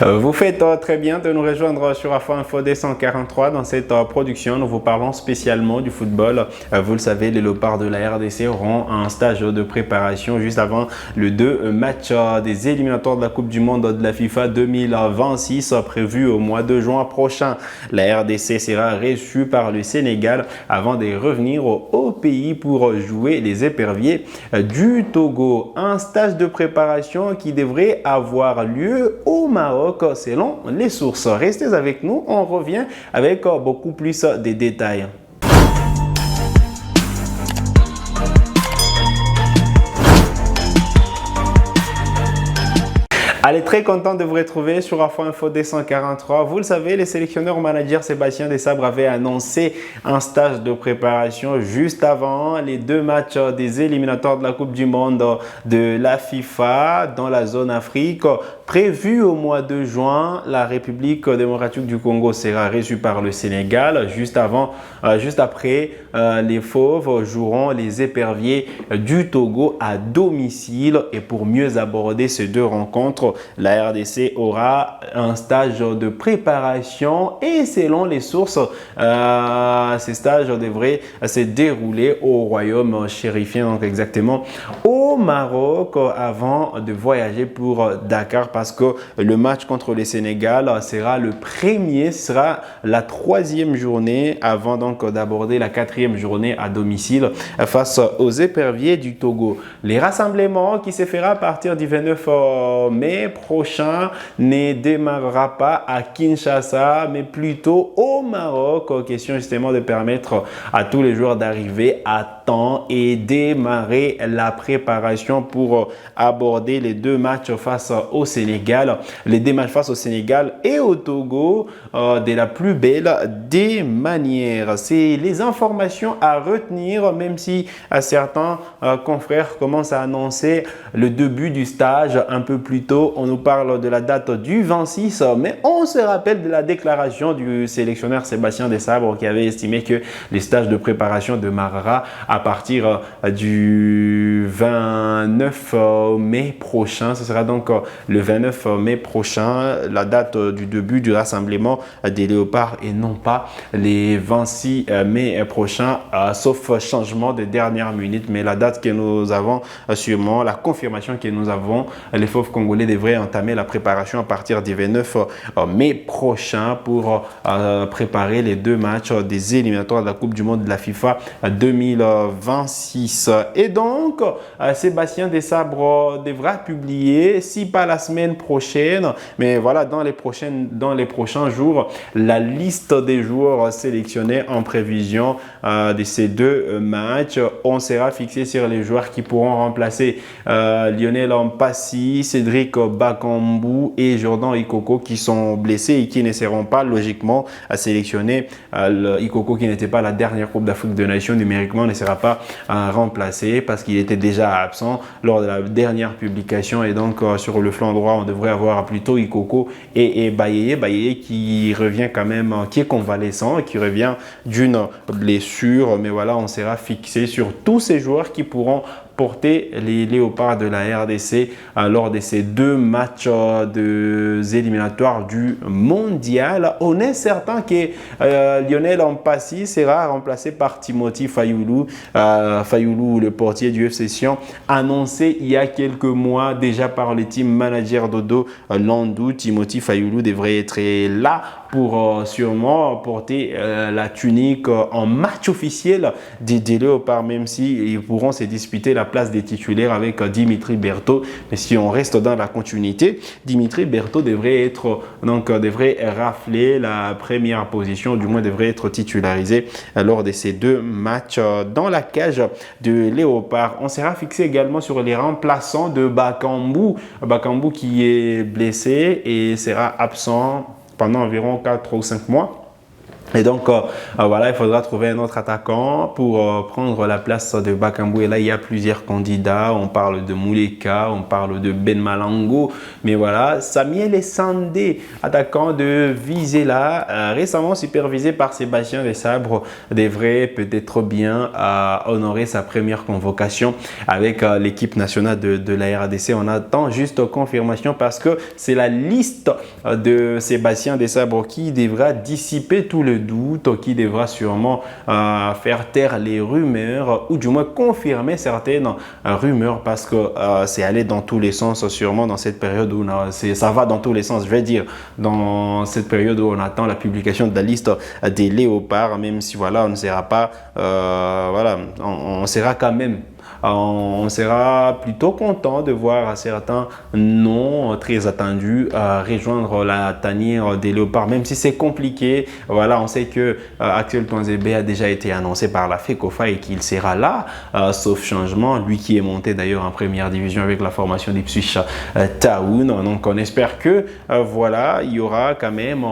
Vous faites très bien de nous rejoindre sur Afro Info D143. Dans cette production, nous vous parlons spécialement du football. Vous le savez, les Léopards de la RDC auront un stage de préparation juste avant le 2 match des éliminatoires de la Coupe du Monde de la FIFA 2026 prévu au mois de juin prochain. La RDC sera reçue par le Sénégal avant de revenir au pays pour jouer les éperviers du Togo. Un stage de préparation qui devrait avoir lieu au Maroc selon les sources. Restez avec nous, on revient avec beaucoup plus de détails. Allez, très content de vous retrouver sur Afro Info D143. Vous le savez, les sélectionneurs managers Sébastien Desabre avait annoncé un stage de préparation juste avant les 2 matchs des éliminatoires de la Coupe du Monde de la FIFA dans la zone Afrique. Prévu au mois de juin, la République démocratique du Congo sera reçue par le Sénégal. Juste après, les Fauves joueront les éperviers du Togo à domicile. Et pour mieux aborder ces 2 rencontres, la RDC aura un stage de préparation et selon les sources, ces stages devraient se dérouler au royaume chérifien, donc exactement au Maroc, avant de voyager pour Dakar, parce que le match contre le Sénégal sera le premier, ce sera la 3e journée avant donc d'aborder la 4e journée à domicile face aux éperviers du Togo. Les rassemblements qui se fera à partir du 29 mai prochain ne démarrera pas à Kinshasa, mais plutôt au Maroc. Question justement de permettre à tous les joueurs d'arriver à temps et démarrer la préparation pour aborder les 2 matchs face au Sénégal. Les 2 matchs face au Sénégal et au Togo de la plus belle des manières. C'est les informations à retenir, même si certains confrères commencent à annoncer le début du stage un peu plus tôt. On nous parle de la date du 26, mais on se rappelle de la déclaration du sélectionneur Sébastien Desabre qui avait estimé que les stages de préparation démarrera à partir du 29 mai prochain. Ce sera donc le 29 mai prochain, la date du début du rassemblement des Léopards et non pas les 26 mai prochain, sauf changement de dernière minute. Mais la date que nous avons sûrement, la confirmation que nous avons, les Fauves congolais devraient entamer la préparation à partir du 29 mai prochain pour préparer les 2 matchs des éliminatoires de la Coupe du Monde de la FIFA 2026. Et donc, Sébastien Desabre devra publier, si pas la semaine prochaine, mais voilà, dans les prochains jours, la liste des joueurs sélectionnés en prévision de ces 2 matchs. On sera fixé sur les joueurs qui pourront remplacer Lionel Mpassi, Cédric Bakambu et Jordan Ikoko qui sont blessés et qui ne seront pas logiquement sélectionnés. Ikoko qui n'était pas la dernière Coupe d'Afrique des Nations numériquement ne sera pas remplacé parce qu'il était déjà absent lors de la dernière publication, et donc sur le flanc droit on devrait avoir plutôt Ikoko et Bayeye qui revient quand même, qui est convalescent, qui revient d'une blessure, mais voilà, on sera fixé sur tous ces joueurs qui pourront porter les Léopards de la RDC lors de ces 2 matchs éliminatoires du mondial. On est certain que Lionel Mpassi sera remplacé par Timothy Fayulu. Fayulu, le portier du FC Sion, annoncé il y a quelques mois déjà par le team manager Dodo Landou. Timothy Fayulu devrait être là pour sûrement porter la tunique en match officiel des Léopards, même si ils pourront se disputer la place des titulaires avec Dimitri Berthaud. Mais si on reste dans la continuité, Dimitri Berthaud devrait rafler la première position, du moins devrait être titularisé lors de ces 2 matchs dans la cage de Léopard. On sera fixé également sur les remplaçants de Bakambu. Bakambu qui est blessé et sera absent pendant environ 4 ou 5 mois. Et donc, voilà, il faudra trouver un autre attaquant pour prendre la place de Bakambu. Et là, il y a plusieurs candidats. On parle de Muleka, on parle de Ben Malango. Mais voilà, Samuel Sandé, attaquant de Vizela, récemment supervisé par Sébastien Desabre, devrait peut-être bien honorer sa première convocation avec l'équipe nationale de la RDC. On attend juste confirmation parce que c'est la liste de Sébastien Desabre qui devra dissiper tout le doute, qui devra sûrement faire taire les rumeurs ou du moins confirmer certaines rumeurs parce que c'est allé dans tous les sens sûrement dans cette période où ça va dans tous les sens, je vais dire, dans cette période où on attend la publication de la liste des léopards, même si voilà, on ne sera pas, voilà, on sera quand même on sera plutôt content de voir certains noms très attendus rejoindre la tanière des léopards, même si c'est compliqué. Voilà, on sait que Axel Tuanzebe a déjà été annoncé par la FECOFA et qu'il sera là, sauf changement. Lui qui est monté d'ailleurs en première division avec la formation d'Ipswich Town. Donc on espère que voilà, il y aura quand même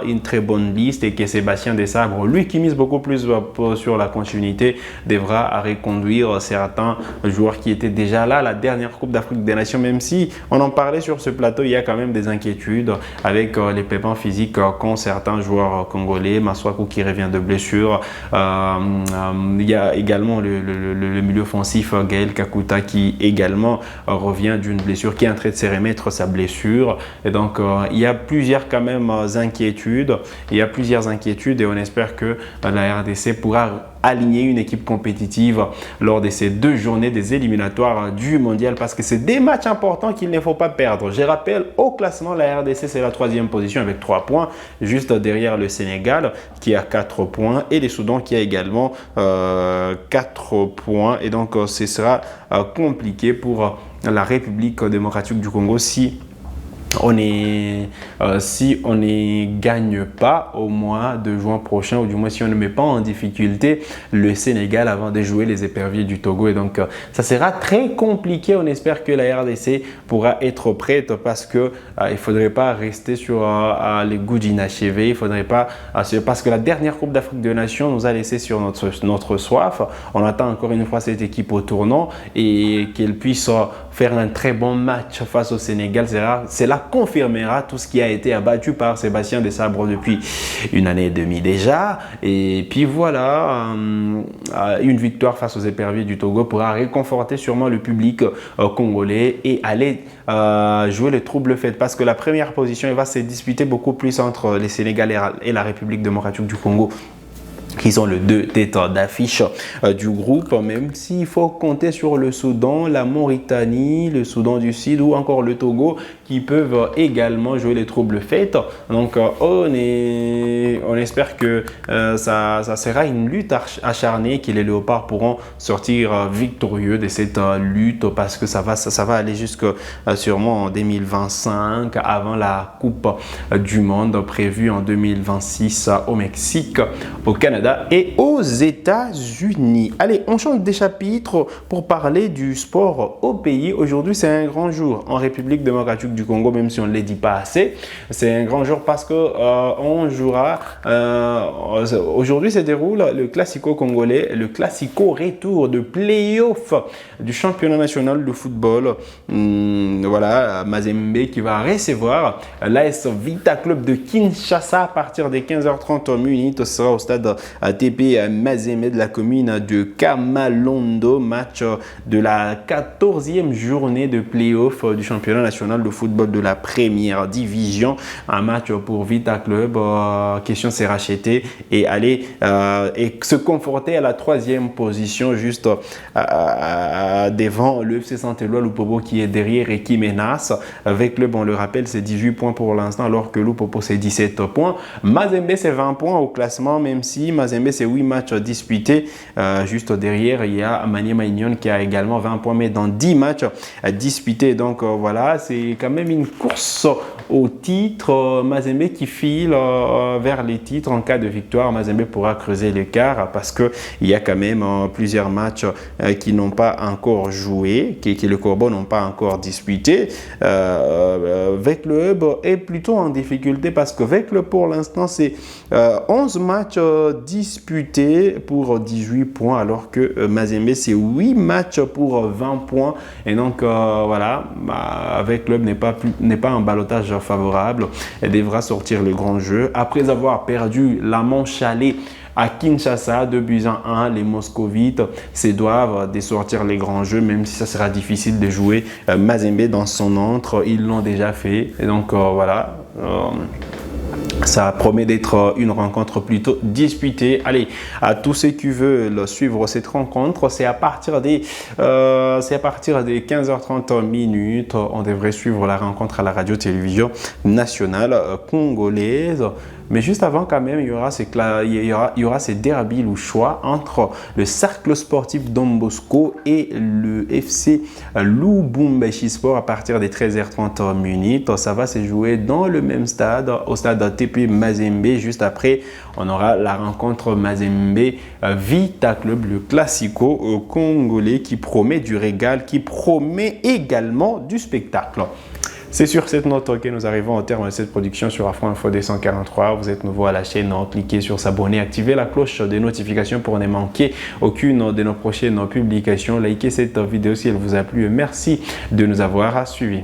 une très bonne liste et que Sébastien Desabre, lui qui mise beaucoup plus sur la continuité, devra reconduire certains joueurs qui étaient déjà là la dernière Coupe d'Afrique des Nations, même si on en parlait sur ce plateau, il y a quand même des inquiétudes avec les pépins physiques qu'ont certains joueurs congolais. Maswaku qui revient de blessure, il y a également le milieu offensif Gaël Kakuta qui également revient d'une blessure, qui est en train de se remettre sa blessure, et donc il y a plusieurs quand même inquiétudes, et on espère que la RDC pourra aligner une équipe compétitive lors de ces 2 journées des éliminatoires du mondial, parce que c'est des matchs importants qu'il ne faut pas perdre. Je rappelle, au classement, la RDC c'est la 3e position avec 3 points, juste derrière le Sénégal qui a 4 points et les Soudan qui a également 4 points, et donc ce sera compliqué pour la République démocratique du Congo si on ne gagne pas au mois de juin prochain, ou du moins si on ne met pas en difficulté le Sénégal avant de jouer les éperviers du Togo. Et donc ça sera très compliqué. On espère que la RDC pourra être prête, parce que il ne faudrait pas rester sur les goûts d'inachevé. Il faudrait pas, parce que la dernière Coupe d'Afrique des Nations nous a laissé sur notre soif. On attend encore une fois cette équipe au tournant et qu'elle puisse faire un très bon match face au Sénégal. Cela confirmera tout ce qui a été abattu par Sébastien Desabre depuis une année et demie déjà. Et puis voilà, une victoire face aux éperviers du Togo pourra réconforter sûrement le public congolais et aller jouer le trouble fait, parce que la première position va se disputer beaucoup plus entre les Sénégalais et la République démocratique du Congo, qui sont les 2 têtes d'affiche du groupe, même s'il faut compter sur le Soudan, la Mauritanie, le Soudan du Sud ou encore le Togo, qui peuvent également jouer les troubles faits. Donc on espère que ça sera une lutte acharnée, que les léopards pourront sortir victorieux de cette lutte, parce que ça va aller jusque sûrement en 2025, avant la Coupe du Monde prévue en 2026 au Mexique, au Canada et aux États-Unis. Allez, on change des chapitres pour parler du sport au pays. Aujourd'hui, c'est un grand jour en République démocratique du Congo, même si on ne le dit pas assez. C'est un grand jour parce que on jouera. Aujourd'hui se déroule le Classico congolais, le Classico retour de play-off du championnat national de football. Voilà, Mazembe qui va recevoir l'AS Vita Club de Kinshasa à partir des 15h30 minutes. Ce sera au stade TP Mazembe de la commune de Kamalondo, match de la 14e journée de play-off du championnat national de football de la première division. Un match pour Vita Club, question c'est racheter et aller et se conforter à la 3e position, juste devant le FC Saint-Éloi Lupopo qui est derrière et qui menace. Avec le, on le rappelle, c'est 18 points pour l'instant, alors que Lupopo c'est 17 points. Mazembe c'est 20 points au classement, même si Mazembe c'est 8 matchs disputés. Juste derrière, il y a Maniema Union qui a également 20 points, mais dans 10 matchs disputés. Donc voilà, c'est quand même une course au titre. Mazembe qui file vers les titres. En cas de victoire, Mazembe pourra creuser l'écart parce qu'il y a quand même plusieurs matchs qui n'ont pas encore joué, que les Corbeaux n'ont pas encore disputé. Veclub est plutôt en difficulté parce que Veclub pour l'instant c'est 11 matchs disputés pour 18 points alors que Mazembe c'est 8 matchs pour 20 points et donc voilà, Veclub n'est pas un ballottage favorable. Elle devra sortir le grand jeu après avoir perdu la manche aller à Kinshasa, 2-1, les Moscovites se doivent de sortir les grands jeux, même si ça sera difficile de jouer Mazembe dans son antre. Ils l'ont déjà fait. Et donc voilà. Ça promet d'être une rencontre plutôt disputée. Allez, à tous ceux qui veulent suivre cette rencontre, c'est à partir des 15h30 minutes. On devrait suivre la rencontre à la radio-télévision nationale congolaise. Mais juste avant, quand même, il y aura ces derby ou choix entre le cercle sportif Don Bosco et le FC Lubumbashi Sport à partir des 13h30 minutes. Ça va se jouer dans le même stade, au stade TP Mazembe. Juste après, on aura la rencontre Mazembe Vita Club, le classico congolais qui promet du régal, qui promet également du spectacle. C'est sur cette note que nous arrivons au terme de cette production sur Afro Info 243. Vous êtes nouveau à la chaîne, cliquez sur s'abonner, activez la cloche des notifications pour ne manquer aucune de nos prochaines publications. Likez cette vidéo si elle vous a plu. Merci de nous avoir suivis.